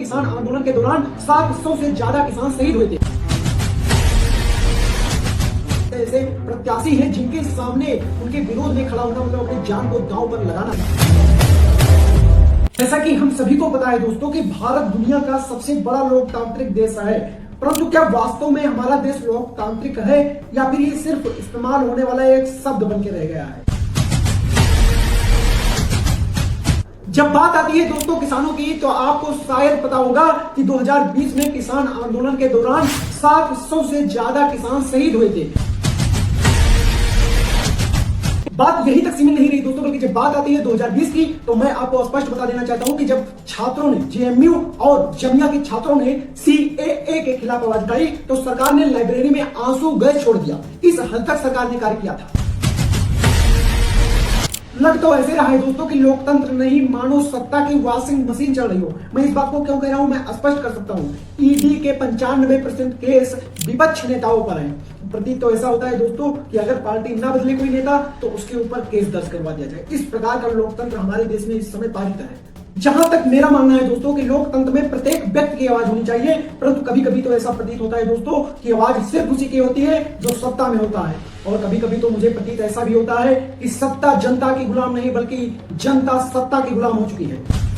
किसान आंदोलन के दौरान 700 से ज्यादा किसान शहीद हुए थे। ऐसे प्रत्याशी हैं जिनके सामने उनके विरोध में खड़ा होना मतलब अपनी जान को दांव पर लगाना। जैसा कि हम सभी को पता है दोस्तों कि भारत दुनिया का सबसे बड़ा लोकतांत्रिक देश है, परंतु क्या वास्तव में हमारा देश लोकतांत्रिक है या फिर ये सिर्फ इस्तेमाल होने वाला एक शब्द बन के रह गया है। जब बात आती है दोस्तों किसानों की, तो आपको शायद पता होगा कि 2020 में किसान आंदोलन के दौरान 700 से ज्यादा किसान शहीद हुए थे। बात यही तक सीमित नहीं रही दोस्तों, बल्कि जब बात आती है 2020 की, तो मैं आपको स्पष्ट बता देना चाहता हूं कि जब छात्रों ने, जेएमयू और जमिया के छात्रों ने सीएए के खिलाफ आवाज उठाई, तो सरकार ने लाइब्रेरी में आंसू गैस छोड़ दिया। इस हद तक सरकार ने कार्य किया था। लग तो ऐसे रहा है दोस्तों कि लोकतंत्र नहीं मानो सत्ता की वॉशिंग मशीन चल रही हो। मैं इस बात को क्यों कह रहा हूं, मैं स्पष्ट कर सकता हूं। ईडी के 95% केस विपक्ष नेताओं पर हैं। प्रतीत तो ऐसा होता है दोस्तों कि अगर पार्टी ना बदले कोई नेता तो उसके ऊपर केस दर्ज करवा दिया जाए। इस प्रकार का लोकतंत्र हमारे देश में इस समय पारित है। जहां तक मेरा मानना है दोस्तों कि लोकतंत्र में प्रत्येक व्यक्ति की आवाज होनी चाहिए, परंतु कभी कभी तो ऐसा प्रतीत होता है दोस्तों कि आवाज सिर्फ उसी की होती है जो सत्ता में होता है, और कभी कभी तो मुझे प्रतीत ऐसा भी होता है कि सत्ता जनता की गुलाम नहीं बल्कि जनता सत्ता की गुलाम हो चुकी है।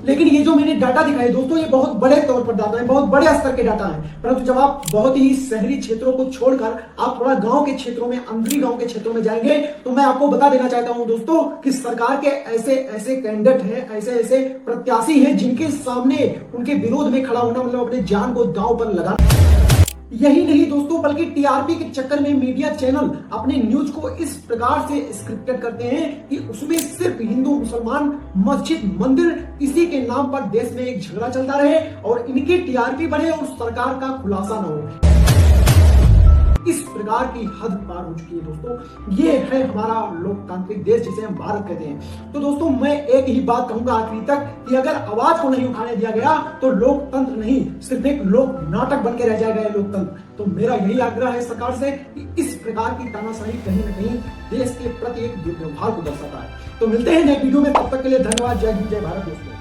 लेकिन ये जो मैंने डाटा दिखाए दोस्तों, ये बहुत बड़े तौर पर डाटा है, बहुत बड़े स्तर के डाटा हैं। परंतु जब आप बहुत ही शहरी क्षेत्रों को छोड़कर आप थोड़ा गांव के क्षेत्रों में, अंदरी गांव के क्षेत्रों में जाएंगे, तो मैं आपको बता देना चाहता हूं दोस्तों कि सरकार के ऐसे ऐसे कैंडिडेट हैं, ऐसे ऐसे प्रत्याशी हैं जिनके सामने उनके विरोध में खड़ा होना मतलब अपने जान को दांव पर लगाना। यही नहीं दोस्तों, बल्कि टीआरपी के चक्कर में मीडिया चैनल अपने न्यूज को इस प्रकार से स्क्रिप्टेड करते हैं कि उसमें सिर्फ हिंदू, मुसलमान, मस्जिद, मंदिर, इसी के नाम पर देश में एक झगड़ा चलता रहे और इनकी टीआरपी बढ़े और सरकार का खुलासा न हो। इस प्रकार की हद पार हो चुकी है दोस्तों। ये है हमारा लोकतांत्रिक देश जिसे हम भारत कहते हैं। तो दोस्तों मैं एक ही बात कहूंगा आखिरी तक कि अगर आवाज को नहीं उठाने दिया गया तो लोकतंत्र नहीं, सिर्फ एक लोक नाटक बन के रह जाएगा लोकतंत्र। तो मेरा यही आग्रह है सरकार से कि इस प्रकार की तानाशाही कहीं न कहीं देश के प्रति एक दुर्व्यवहार को दर्शाता है। तो मिलते हैं नए वीडियो में, तब तक के लिए धन्यवाद। जय हिंद, जय भारत दोस्तों।